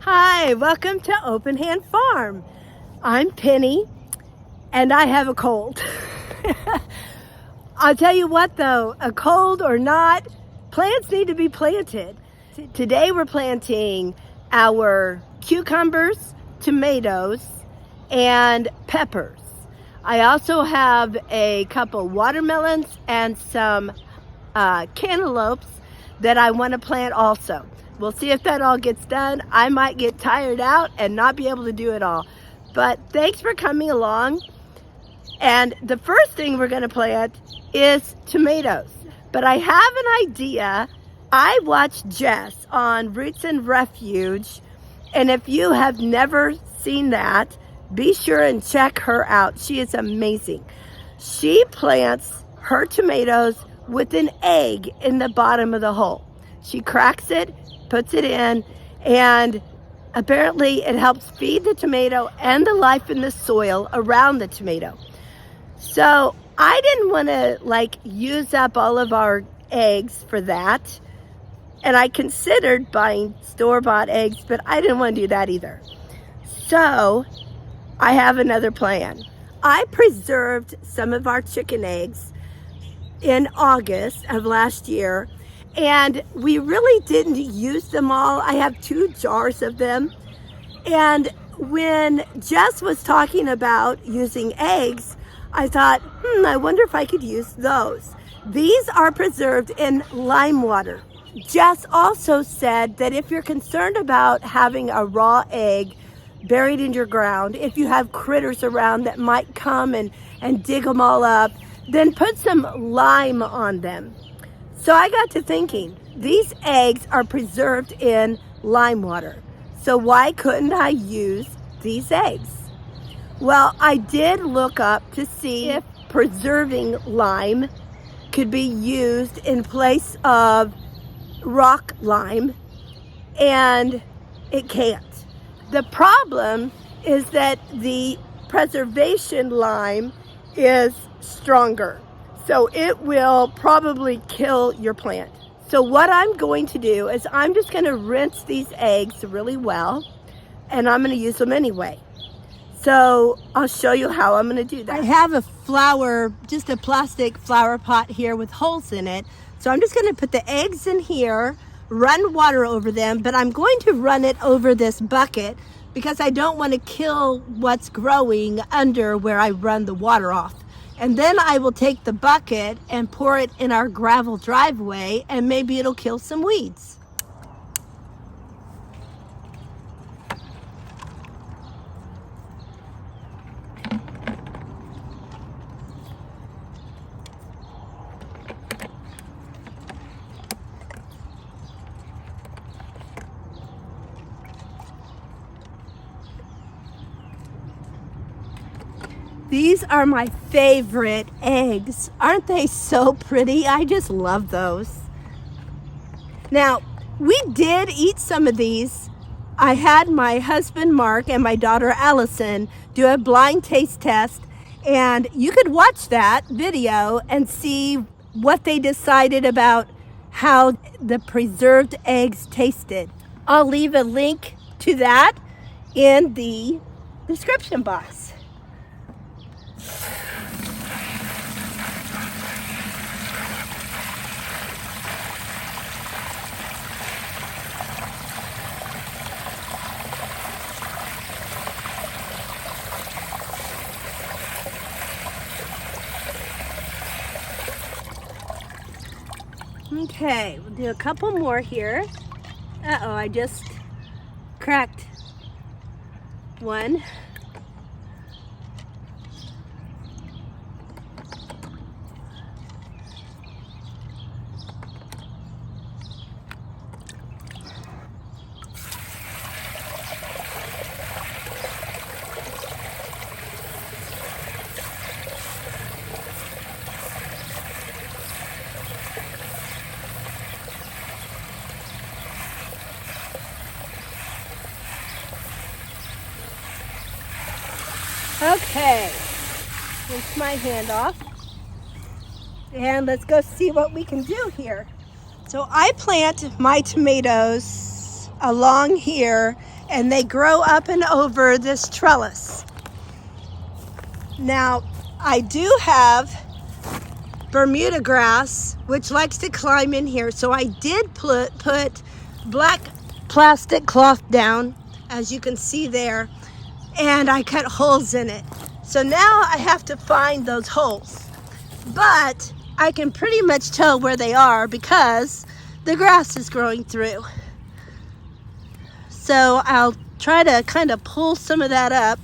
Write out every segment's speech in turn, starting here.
Hi, welcome to Open Hand Farm. I'm Penny, and I have a cold. I'll tell you what though, a cold or not, plants need to be planted. Today we're planting our cucumbers, tomatoes, and peppers. I also have a couple watermelons and some cantaloupes that I want to plant also. We'll see if that all gets done. I might get tired out and not be able to do it all. But thanks for coming along. And the first thing we're going to plant is tomatoes. But I have an idea. I watched Jess on Roots and Refuge. And if you have never seen that, be sure and check her out. She is amazing. She plants her tomatoes with an egg in the bottom of the hole. She cracks it, puts it in, and apparently it helps feed the tomato and the life in the soil around the tomato. So I didn't want to use up all of our eggs for that. And I considered buying store-bought eggs, but I didn't want to do that either. So I have another plan. I preserved some of our chicken eggs in August of last year, and we really didn't use them all. I have 2 jars of them. And when Jess was talking about using eggs, I thought, I wonder if I could use those. These are preserved in lime water. Jess also said that if you're concerned about having a raw egg buried in your ground, if you have critters around that might come and dig them all up, then put some lime on them. So I got to thinking, these eggs are preserved in lime water. So why couldn't I use these eggs? Well, I did look up to see if preserving lime could be used in place of rock lime, and it can't. The problem is that the preservation lime is stronger. So it will probably kill your plant. So what I'm going to do is I'm just going to rinse these eggs really well, and I'm going to use them anyway. So I'll show you how I'm going to do that. I have a just a plastic flower pot here with holes in it. So I'm just going to put the eggs in here, run water over them, but I'm going to run it over this bucket because I don't want to kill what's growing under where I run the water off. And then I will take the bucket and pour it in our gravel driveway, and maybe it'll kill some weeds. These are my favorite eggs. Aren't they so pretty? I just love those. Now, we did eat some of these. I had my husband Mark and my daughter Allison do a blind taste test, and you could watch that video and see what they decided about how the preserved eggs tasted. I'll leave a link to that in the description box. Okay, we'll do a couple more here. Uh-oh, I just cracked one. Okay, rinse my hand off, and let's go see what we can do here. So I plant my tomatoes along here, and they grow up and over this trellis. Now, I do have Bermuda grass, which likes to climb in here, so I did put black plastic cloth down, as you can see there, and I cut holes in it. So now I have to find those holes, but I can pretty much tell where they are because the grass is growing through. So I'll try to kind of pull some of that up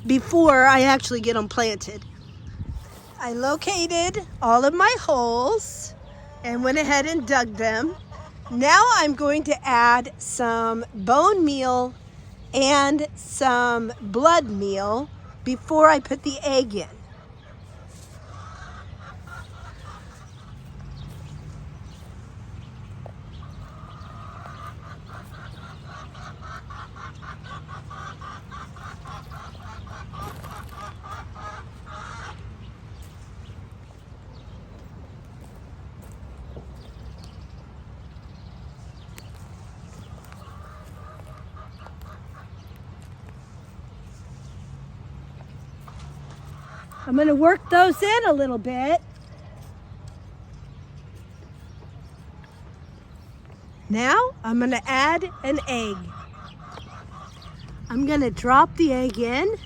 before I actually get them planted. I located all of my holes and went ahead and dug them. Now I'm going to add some bone meal and some blood meal before I put the egg in. I'm going to work those in a little bit. Now I'm going to add an egg. I'm going to drop the egg in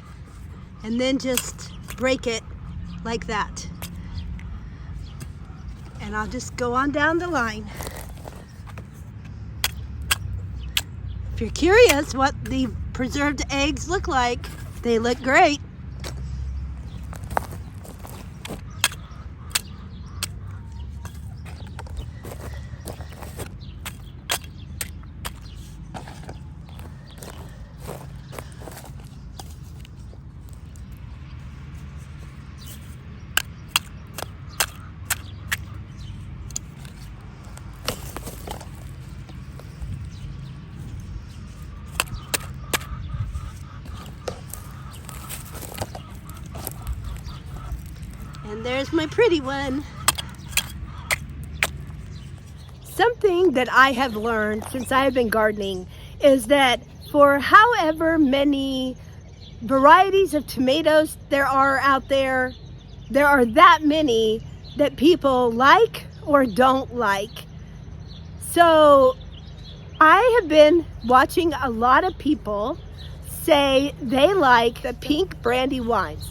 and then just break it like that. And I'll just go on down the line. If you're curious what the preserved eggs look like, they look great. And there's my pretty one. Something that I have learned since I have been gardening is that for however many varieties of tomatoes there are out there, there are that many that people like or don't like. So I have been watching a lot of people say they like the pink brandy wines.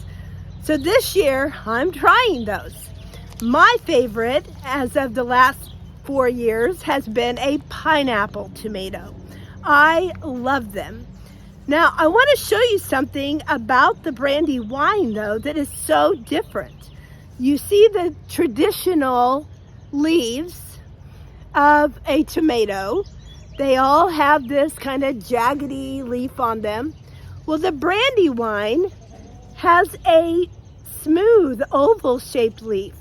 So this year, I'm trying those. My favorite, as of the last 4 years, has been a pineapple tomato. I love them. Now, I want to show you something about the brandy wine, though, that is so different. You see the traditional leaves of a tomato. They all have this kind of jaggedy leaf on them. Well, the brandy wine has a smooth oval-shaped leaf.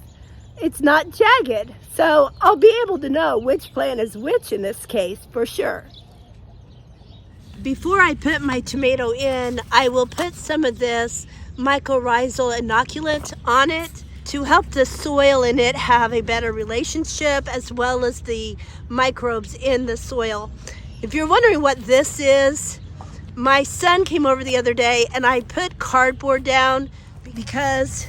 It's not jagged, so I'll be able to know which plant is which in this case for sure. Before I put my tomato in, I will put some of this mycorrhizal inoculant on it to help the soil in it have a better relationship, as well as the microbes in the soil. If you're wondering what this is, my son came over the other day and I put cardboard down because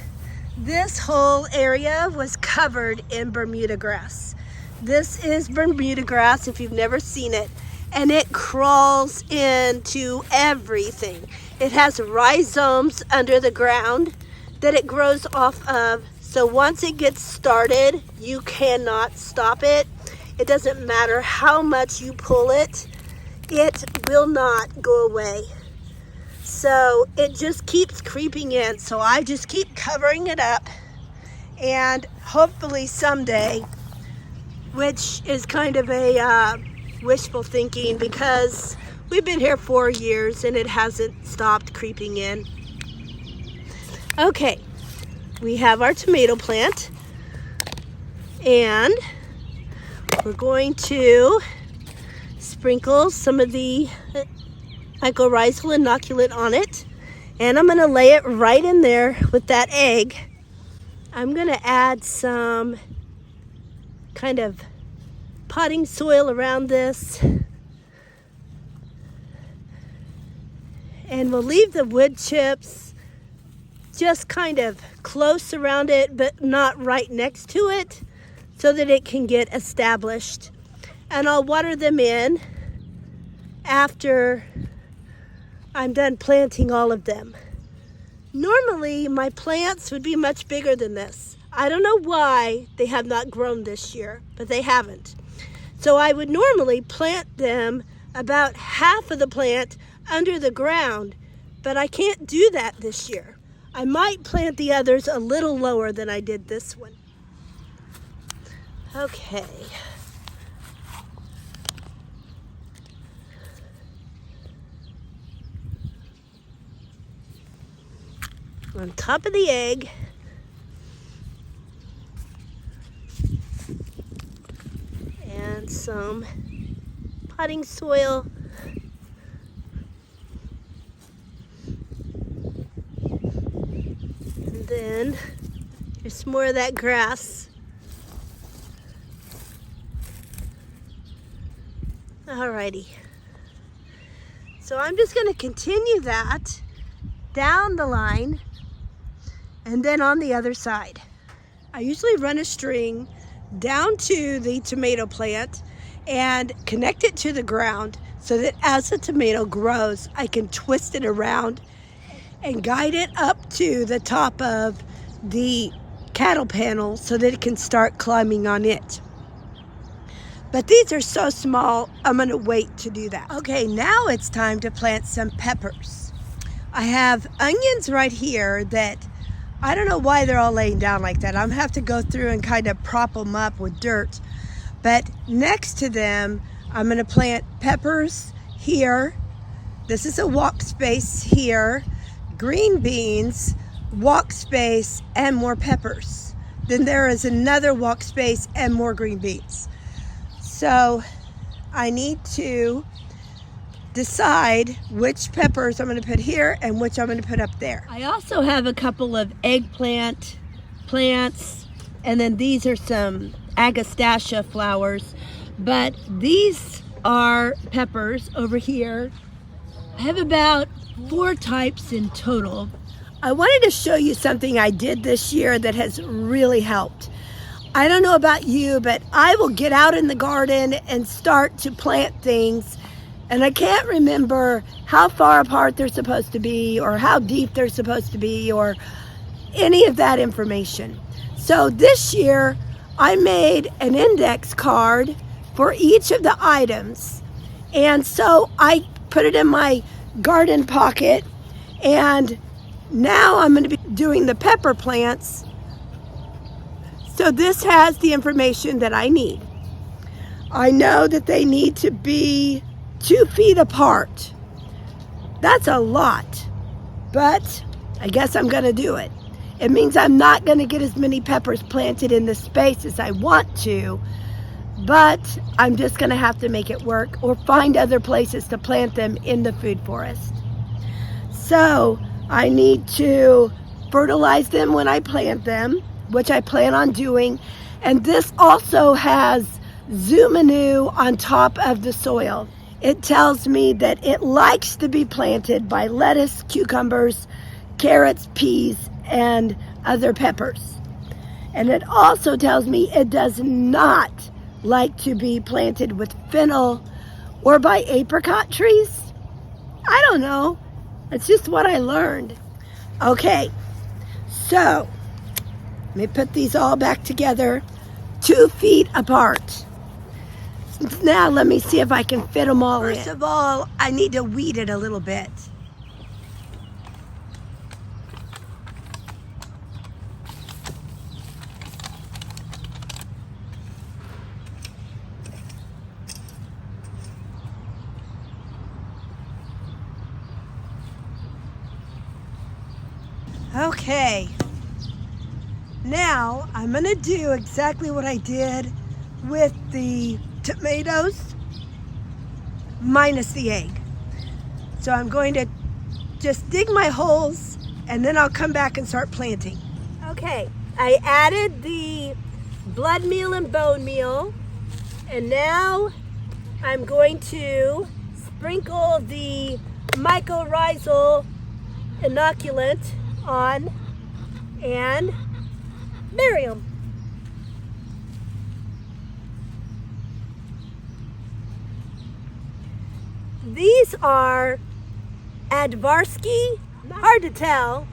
this whole area was covered in Bermuda grass. This is Bermuda grass if you've never seen it, and it crawls into everything. It has rhizomes under the ground that it grows off of. So once it gets started, you cannot stop it. It doesn't matter how much you pull it, it will not go away. So it just keeps creeping in. So I just keep covering it up, and hopefully someday, which is kind of a wishful thinking because we've been here 4 years and it hasn't stopped creeping in. Okay, we have our tomato plant, and we're going to sprinkle some of the mycorrhizal inoculant on it, and I'm going to lay it right in there with that egg. I'm going to add some kind of potting soil around this. And we'll leave the wood chips just kind of close around it, but not right next to it, so that it can get established. And I'll water them in after I'm done planting all of them. Normally, my plants would be much bigger than this. I don't know why they have not grown this year, but they haven't. So I would normally plant them about half of the plant under the ground, but I can't do that this year. I might plant the others a little lower than I did this one. Okay. On top of the egg, and some potting soil. And then there's some more of that grass. Alrighty. So I'm just going to continue that down the line and then on the other side. I usually run a string down to the tomato plant and connect it to the ground so that as the tomato grows, I can twist it around and guide it up to the top of the cattle panel so that it can start climbing on it. But these are so small, I'm gonna wait to do that. Okay, now it's time to plant some peppers. I have onions right here that I don't know why they're all laying down like that. I'm gonna have to go through and kind of prop them up with dirt. But next to them, I'm gonna plant peppers here. This is a walk space here. Green beans, walk space, and more peppers. Then there is another walk space and more green beans. So I need to decide which peppers I'm going to put here and which I'm going to put up there. I also have a couple of eggplant plants, and then these are some agastacia flowers, but these are peppers over here. I have about 4 types in total. I wanted to show you something I did this year that has really helped. I don't know about you, but I will get out in the garden and start to plant things, and I can't remember how far apart they're supposed to be or how deep they're supposed to be or any of that information. So this year I made an index card for each of the items, and so I put it in my garden pocket, and now I'm going to be doing the pepper plants. So this has the information that I need. I know that they need to be 2 feet apart. That's a lot, but I guess I'm going to do it. It means I'm not going to get as many peppers planted in this space as I want to, but I'm just going to have to make it work or find other places to plant them in the food forest. So I need to fertilize them when I plant them, which I plan on doing. And this also has Zoomanu on top of the soil. It tells me that it likes to be planted by lettuce, cucumbers, carrots, peas, and other peppers. And it also tells me it does not like to be planted with fennel or by apricot trees. I don't know. It's just what I learned. Okay, so let me put these all back together, 2 feet apart. Now let me see if I can fit them all in. First of all, I need to weed it a little bit. Okay, now I'm gonna do exactly what I did with the tomatoes minus the egg. So I'm going to just dig my holes and then I'll come back and start planting. Okay, I added the blood meal and bone meal, and now I'm going to sprinkle the mycorrhizal inoculant on and bury them. These are Advarsky, hard to tell.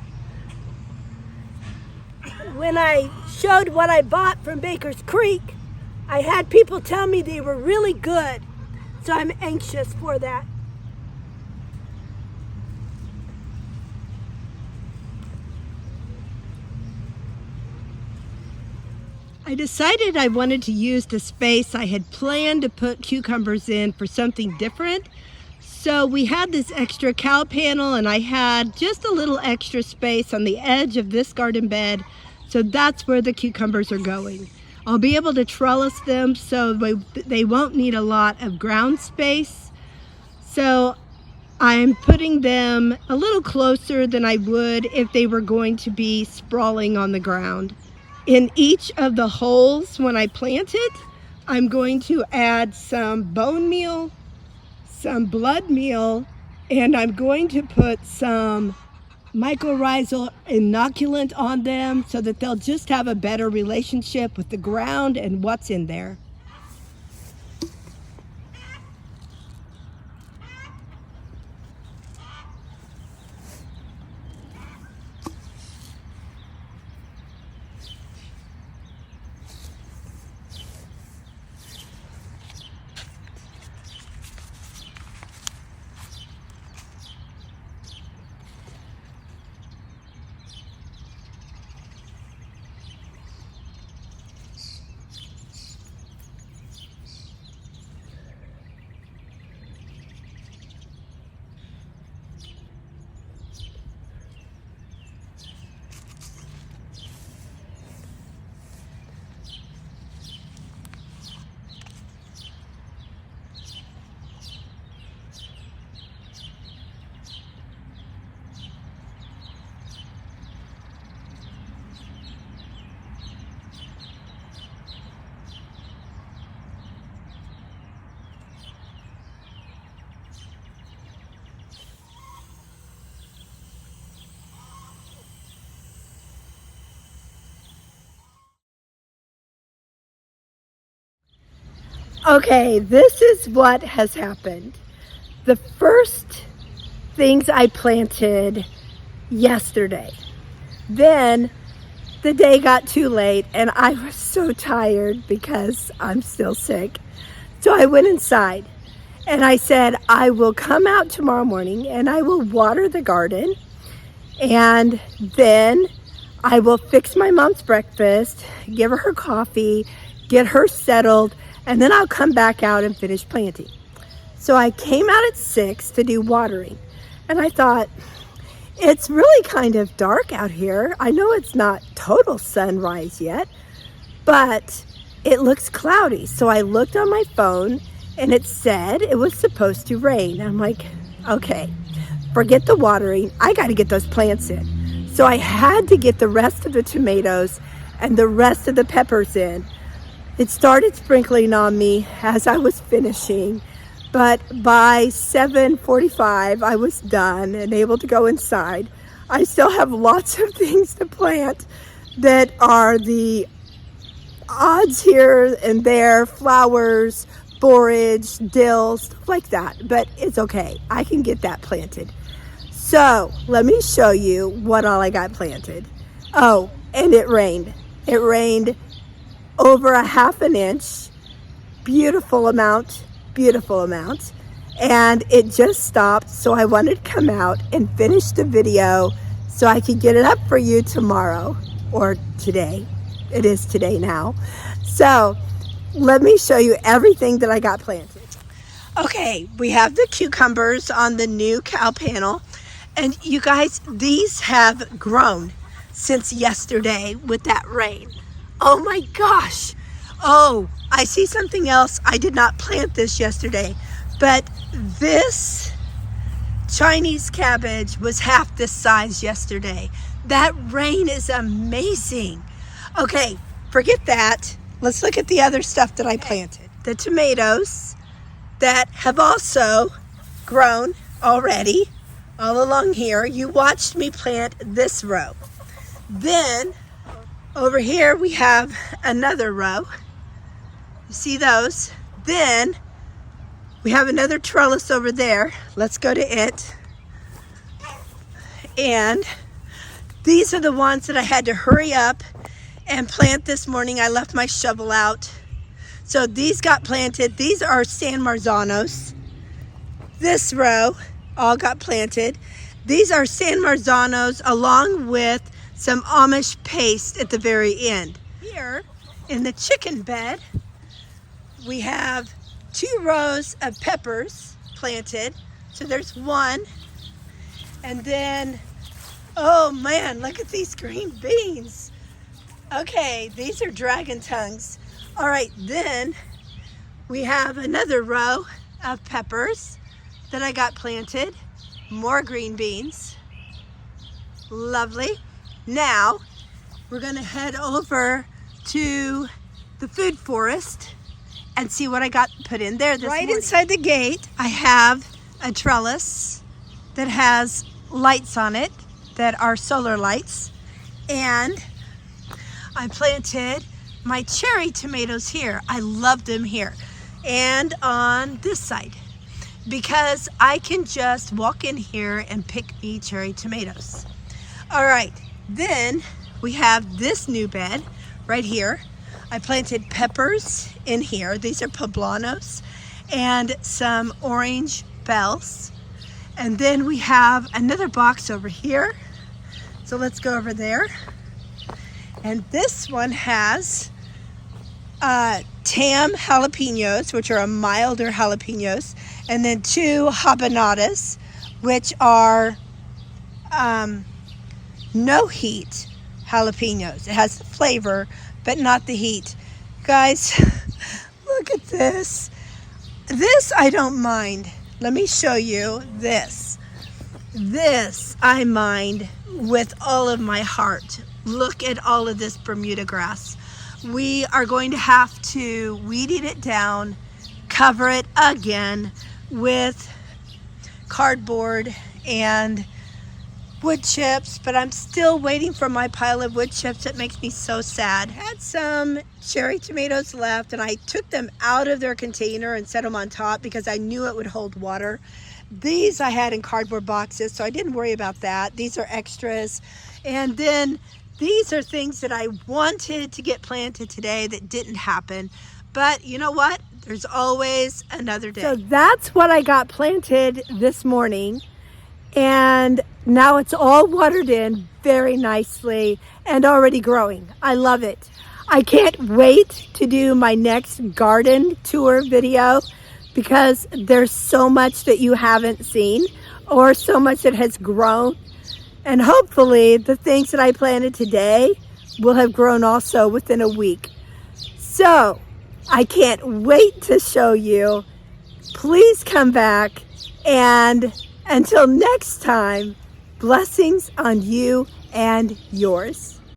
When I showed what I bought from Baker's Creek, I had people tell me they were really good, so I'm anxious for that. I decided I wanted to use the space I had planned to put cucumbers in for something different. So we had this extra cow panel and I had just a little extra space on the edge of this garden bed. So that's where the cucumbers are going. I'll be able to trellis them so they won't need a lot of ground space. So I'm putting them a little closer than I would if they were going to be sprawling on the ground. In each of the holes when I plant it, I'm going to add some bone meal, some blood meal, and I'm going to put some mycorrhizal inoculant on them so that they'll just have a better relationship with the ground and what's in there. Okay, this is what has happened. The first things I planted yesterday. Then the day got too late and I was so tired because I'm still sick. So I went inside and I said, I will come out tomorrow morning and I will water the garden and then I will fix my mom's breakfast, give her coffee, get her settled, and then I'll come back out and finish planting. So I came out at 6 to do watering. And I thought, it's really kind of dark out here. I know it's not total sunrise yet, but it looks cloudy. So I looked on my phone and it said it was supposed to rain. I'm like, okay, forget the watering. I got to get those plants in. So I had to get the rest of the tomatoes and the rest of the peppers in. It started sprinkling on me as I was finishing, but by 7:45 I was done and able to go inside. I still have lots of things to plant that are the odds here and there, flowers, borage, dill, stuff like that, but it's okay. I can get that planted. So let me show you what all I got planted. Oh, and it rained. It rained over a half an inch, beautiful amount, and it just stopped. So I wanted to come out and finish the video so I could get it up for you tomorrow or today. It is today now. So let me show you everything that I got planted. Okay, we have the cucumbers on the new cow panel, and you guys, these have grown since yesterday with that rain. Oh my gosh. Oh, I see something else. I did not plant this yesterday, but this Chinese cabbage was half this size yesterday. That rain is amazing. Okay, forget that. Let's look at the other stuff that I planted. The tomatoes that have also grown already all along here. You watched me plant this row. Then over here we have another row. You see those? Then we have another trellis over there. Let's go to it. And these are the ones that I had to hurry up and plant this morning. I left my shovel out. So these got planted. These are San Marzanos. This row all got planted. These are San Marzanos along with some Amish paste at the very end. Here in the chicken bed, we have 2 rows of peppers planted. So there's one. And then, oh man, look at these green beans. Okay, these are dragon tongues. All right, then we have another row of peppers that I got planted. More green beans. Lovely. Now, we're gonna head over to the food forest and see what I got put in there this morning. Right inside the gate, I have a trellis that has lights on it that are solar lights, and I planted my cherry tomatoes here. I love them here and on this side because I can just walk in here and pick me cherry tomatoes. All right, then we have this new bed right here. I planted peppers in here. These are poblanos and some orange bells. And then we have another box over here. So let's go over there. And this one has tam jalapenos, which are a milder jalapenos, and then 2 habanadas, which are no heat jalapenos. It has the flavor, but not the heat. Guys, look at this. This I don't mind. Let me show you this. This I mind with all of my heart. Look at all of this Bermuda grass. We are going to have to weed eat it down, cover it again with cardboard and wood chips, but I'm still waiting for my pile of wood chips. It makes me so sad. I had some cherry tomatoes left and I took them out of their container and set them on top because I knew it would hold water. These I had in cardboard boxes, so I didn't worry about that. These are extras. And then these are things that I wanted to get planted today that didn't happen. But you know what? There's always another day. So that's what I got planted this morning. And now it's all watered in very nicely and already growing. I love it. I can't wait to do my next garden tour video because there's so much that you haven't seen or so much that has grown. And hopefully the things that I planted today will have grown also within a week. So I can't wait to show you. Please come back, and until next time, blessings on you and yours.